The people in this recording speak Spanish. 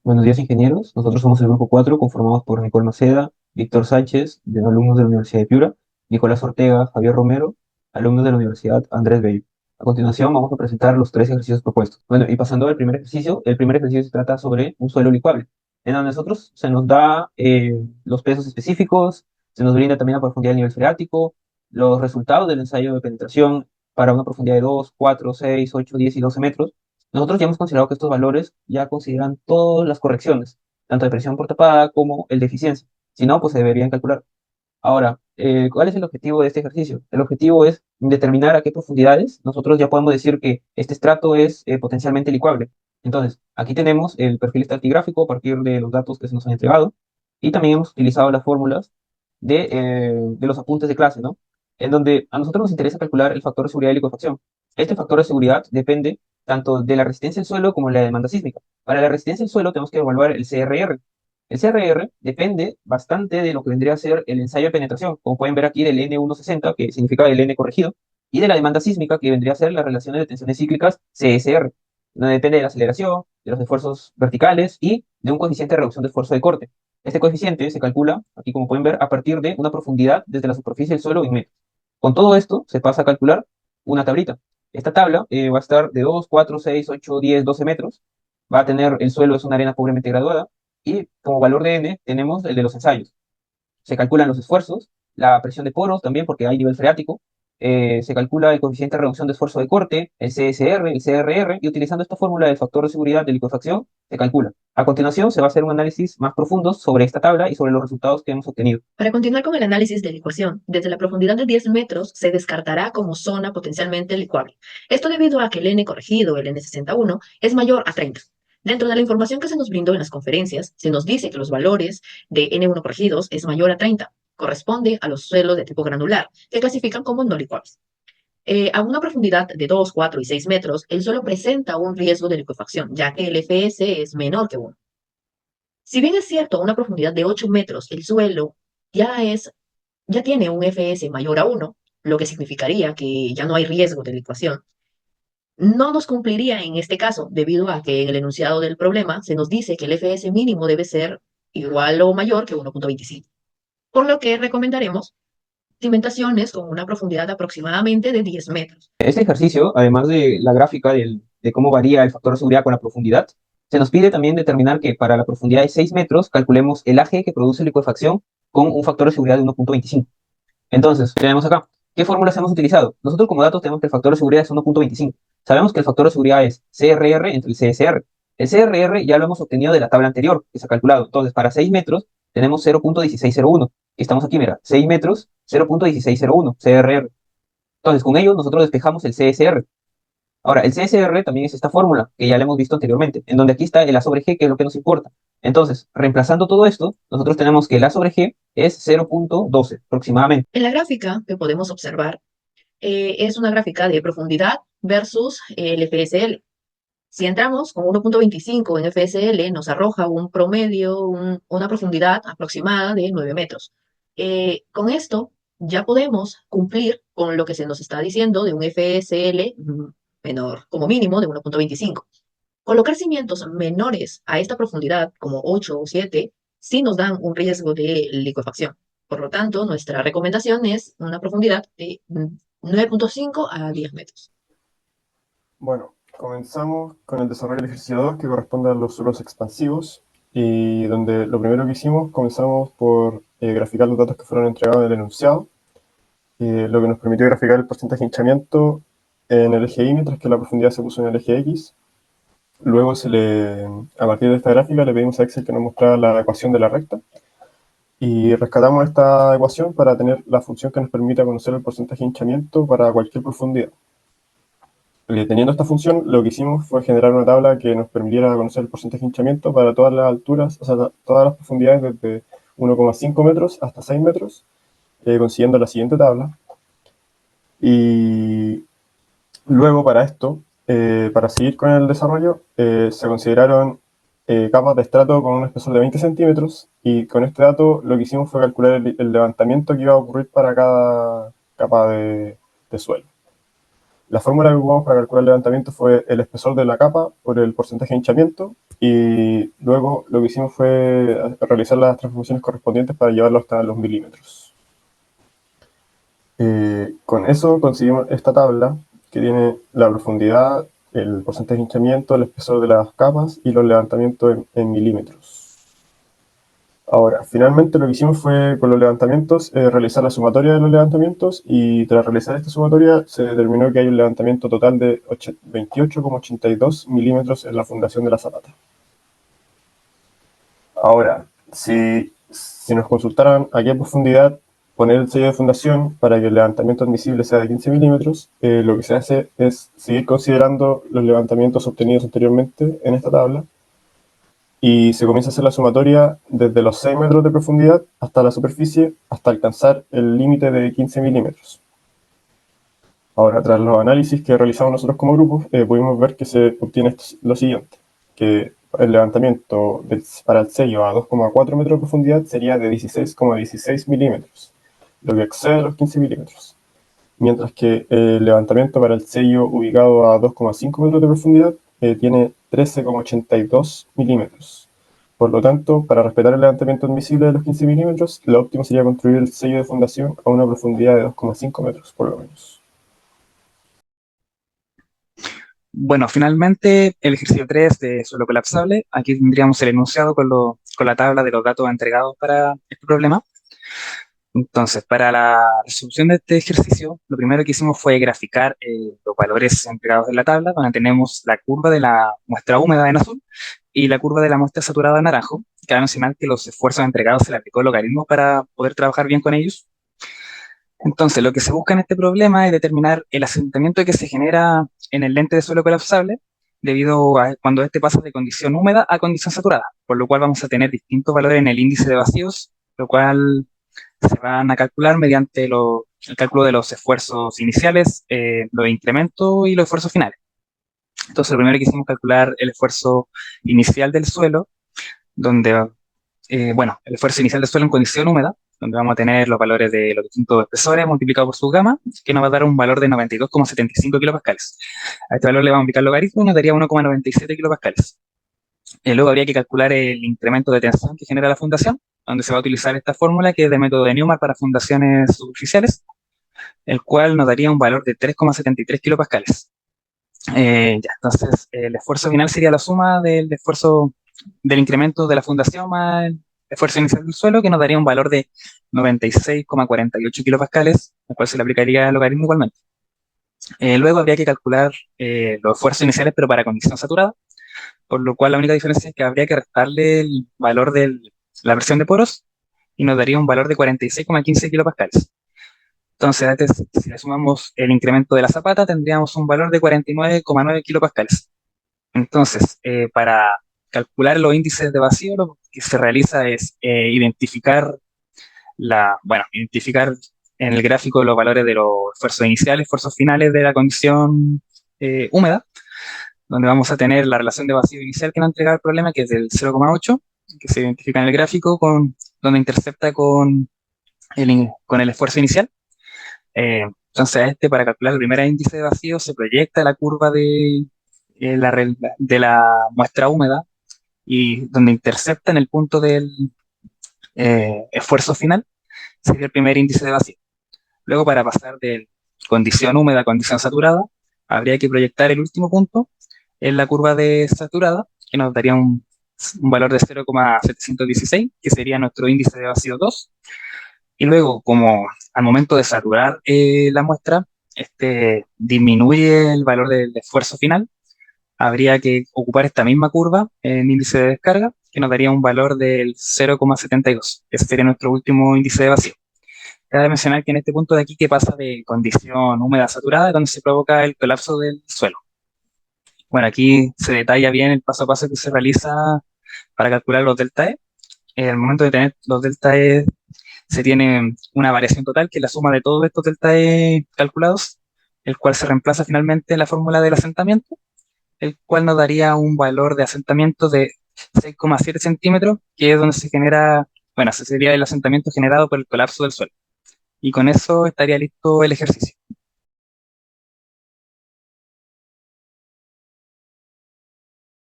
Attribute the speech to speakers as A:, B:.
A: Buenos días, ingenieros. Nosotros somos el grupo 4, conformados por Nicole Maceda, Víctor Sánchez, de alumnos de la Universidad de Piura, Nicolás Ortega, Javier Romero, alumnos de la Universidad Andrés Bello. A continuación, vamos a presentar los tres ejercicios propuestos. Bueno, y pasando al primer ejercicio se trata sobre un suelo licuable, en donde nosotros se nos da los pesos específicos, se nos brinda también la profundidad del nivel freático, los resultados del ensayo de penetración para una profundidad de 2, 4, 6, 8, 10 y 12 metros. Nosotros ya hemos considerado que estos valores ya consideran todas las correcciones, tanto de presión por tapada como el de eficiencia. Si no, pues se deberían calcular. Ahora, ¿cuál es el objetivo de este ejercicio? El objetivo es determinar a qué profundidades nosotros ya podemos decir que este estrato es potencialmente licuable. Entonces, aquí tenemos el perfil estratigráfico a partir de los datos que se nos han entregado y también hemos utilizado las fórmulas de los apuntes de clase, ¿no? En donde a nosotros nos interesa calcular el factor de seguridad de licuefacción. Este factor de seguridad depende tanto de la resistencia del suelo como de la demanda sísmica. Para la resistencia del suelo tenemos que evaluar el CRR. El CRR depende bastante de lo que vendría a ser el ensayo de penetración, como pueden ver aquí del N160, que significa el N corregido, y de la demanda sísmica, que vendría a ser las relaciones de tensiones cíclicas CSR, donde depende de la aceleración, de los esfuerzos verticales y de un coeficiente de reducción de esfuerzo de corte. Este coeficiente se calcula, aquí como pueden ver, a partir de una profundidad desde la superficie del suelo en metros. Con todo esto se pasa a calcular una tablita. Esta tabla va a estar de 2, 4, 6, 8, 10, 12 metros. Va a tener el suelo es una arena pobremente graduada y como valor de n tenemos el de los ensayos. Se calculan los esfuerzos, la presión de poros también porque hay nivel freático, se calcula el coeficiente de reducción de esfuerzo de corte, el CSR, el CRR, y utilizando esta fórmula del factor de seguridad de licuefacción, se calcula. A continuación, se va a hacer un análisis más profundo sobre esta tabla y sobre los resultados que hemos obtenido.
B: Para continuar con el análisis de licuación, desde la profundidad de 10 metros se descartará como zona potencialmente licuable. Esto debido a que el N corregido, el N61, es mayor a 30. Dentro de la información que se nos brindó en las conferencias, se nos dice que los valores de N1 corregidos es mayor a 30. Corresponde a los suelos de tipo granular, que clasifican como no licuables. A una profundidad de 2, 4 y 6 metros, el suelo presenta un riesgo de licuefacción, ya que el FS es menor que 1. Si bien es cierto, a una profundidad de 8 metros, el suelo ya es ya tiene un FS mayor a 1, lo que significaría que ya no hay riesgo de licuación. No nos cumpliría en este caso, debido a que en el enunciado del problema se nos dice que el FS mínimo debe ser igual o mayor que 1.25, por lo que recomendaremos cimentaciones con una profundidad aproximadamente de 10 metros.
A: Este ejercicio, además de la gráfica de cómo varía el factor de seguridad con la profundidad, se nos pide también determinar que para la profundidad de 6 metros calculemos el AG que produce licuefacción con un factor de seguridad de 1.25. Entonces, tenemos acá, ¿qué fórmulas hemos utilizado? Nosotros como datos tenemos que el factor de seguridad es 1.25. Sabemos que el factor de seguridad es CRR entre el CSR. El CRR ya lo hemos obtenido de la tabla anterior, que se ha calculado. Entonces, para 6 metros tenemos 0.1601. Estamos aquí, mira, 6 metros, 0.1601, CRR. Entonces, con ello nosotros despejamos el CSR. Ahora, el CSR también es esta fórmula que ya la hemos visto anteriormente, en donde aquí está el A sobre G, que es lo que nos importa. Entonces, reemplazando todo esto, nosotros tenemos que el A sobre G es 0.12 aproximadamente.
B: En la gráfica que podemos observar, es una gráfica de profundidad versus el FSL. Si entramos con 1.25 en FSL, nos arroja un promedio, una profundidad aproximada de 9 metros. Con esto ya podemos cumplir con lo que se nos está diciendo de un FSL menor, como mínimo de 1.25. Colocar cimientos menores a esta profundidad, como 8 o 7, sí nos dan un riesgo de licuefacción. Por lo tanto, nuestra recomendación es una profundidad de 9.5 a 10 metros.
C: Bueno, comenzamos con el desarrollo del ejercicio 2 que corresponde a los suelos expansivos y donde lo primero que hicimos, comenzamos por graficar los datos que fueron entregados en el enunciado, lo que nos permitió graficar el porcentaje de hinchamiento en el eje Y, mientras que la profundidad se puso en el eje X. Luego, a partir de esta gráfica, le pedimos a Excel que nos mostrara la ecuación de la recta y rescatamos esta ecuación para tener la función que nos permita conocer el porcentaje de hinchamiento para cualquier profundidad. Teniendo esta función, lo que hicimos fue generar una tabla que nos permitiera conocer el porcentaje de hinchamiento para todas las alturas, o sea, todas las profundidades desde 1,5 metros hasta 6 metros, consiguiendo la siguiente tabla. Y luego para esto, para seguir con el desarrollo, se consideraron capas de estrato con un espesor de 20 centímetros y con este dato lo que hicimos fue calcular el levantamiento que iba a ocurrir para cada capa de suelo. La fórmula que ocupamos para calcular el levantamiento fue el espesor de la capa por el porcentaje de hinchamiento y luego lo que hicimos fue realizar las transformaciones correspondientes para llevarlo hasta los milímetros. Con eso conseguimos esta tabla que tiene la profundidad, el porcentaje de hinchamiento, el espesor de las capas y los levantamientos en milímetros. Ahora, finalmente lo que hicimos fue con los levantamientos realizar la sumatoria de los levantamientos, y tras realizar esta sumatoria se determinó que hay un levantamiento total de 28,82 milímetros en la fundación de la zapata. Ahora, si nos consultaran a qué profundidad poner el sello de fundación para que el levantamiento admisible sea de 15 milímetros, lo que se hace es seguir considerando los levantamientos obtenidos anteriormente en esta tabla, y se comienza a hacer la sumatoria desde los 6 metros de profundidad hasta la superficie, hasta alcanzar el límite de 15 milímetros. Ahora, tras los análisis que realizamos nosotros como grupo, pudimos ver que se obtiene lo siguiente, que el levantamiento para el sello a 2,4 metros de profundidad sería de 16,16 milímetros, lo que excede los 15 milímetros. Mientras que el levantamiento para el sello ubicado a 2,5 metros de profundidad tiene 13,82 milímetros. Por lo tanto, para respetar el levantamiento admisible de los 15 milímetros, lo óptimo sería construir el sello de fundación a una profundidad de 2,5 metros, por lo menos.
D: Bueno, finalmente el ejercicio 3 de suelo colapsable. Aquí tendríamos el enunciado con la tabla de los datos entregados para este problema. Entonces, para la resolución de este ejercicio, lo primero que hicimos fue graficar los valores entregados en la tabla, donde tenemos la curva de la muestra húmeda en azul y la curva de la muestra saturada en naranjo. Cabe mencionar que los esfuerzos entregados se le aplicó el logaritmo para poder trabajar bien con ellos. Entonces, lo que se busca en este problema es determinar el asentamiento que se genera en el lente de suelo colapsable debido a cuando este pasa de condición húmeda a condición saturada, por lo cual vamos a tener distintos valores en el índice de vacíos, lo cual se van a calcular mediante el cálculo de los esfuerzos iniciales, los incrementos y los esfuerzos finales. Entonces, lo primero que hicimos es calcular el esfuerzo inicial del suelo, donde, el esfuerzo inicial del suelo en condición húmeda, donde vamos a tener los valores de los distintos espesores multiplicados por su gama, que nos va a dar un valor de 92,75 kilopascales. A este valor le vamos a aplicar logaritmo y nos daría 1,97 kilopascales. Luego habría que calcular el incremento de tensión que genera la fundación, donde se va a utilizar esta fórmula que es de método de Newmark para fundaciones superficiales, el cual nos daría un valor de 3,73 kilopascales. Entonces, el esfuerzo final sería la suma del esfuerzo del incremento de la fundación más el esfuerzo inicial del suelo, que nos daría un valor de 96,48 kilopascales, al cual se le aplicaría el logaritmo igualmente. Luego habría que calcular los esfuerzos iniciales, pero para condición saturada, por lo cual la única diferencia es que habría que restarle el valor de la presión de poros y nos daría un valor de 46,15 kilopascales. Entonces, si le sumamos el incremento de la zapata, tendríamos un valor de 49,9 kilopascales. Entonces, para calcular los índices de vacío, lo que se realiza es identificar en el gráfico los valores de los esfuerzos iniciales, esfuerzos finales de la condición húmeda, donde vamos a tener la relación de vacío inicial que nos entrega el problema, que es del 0,8, que se identifica en el gráfico, donde intercepta con el esfuerzo inicial. Entonces, para calcular el primer índice de vacío se proyecta la curva de la muestra húmeda, y donde intercepta en el punto del esfuerzo final, sería el primer índice de vacío. Luego, para pasar de condición húmeda a condición saturada, habría que proyectar el último punto en la curva de saturada, que nos daría un valor de 0,716, que sería nuestro índice de vacío 2. Y luego, como al momento de saturar la muestra, disminuye el valor del esfuerzo final, habría que ocupar esta misma curva en índice de descarga, que nos daría un valor del 0,72. Ese sería nuestro último índice de vacío. Cabe mencionar que en este punto de aquí, que pasa de condición húmeda a saturada, es donde se provoca el colapso del suelo. Bueno, aquí se detalla bien el paso a paso que se realiza para calcular los delta E. En el momento de tener los delta E, se tiene una variación total, que es la suma de todos estos delta E calculados, el cual se reemplaza finalmente en la fórmula del asentamiento, el cual nos daría un valor de asentamiento de 6,7 centímetros, que es donde se genera, ese sería el asentamiento generado por el colapso del suelo. Y con eso estaría listo el ejercicio.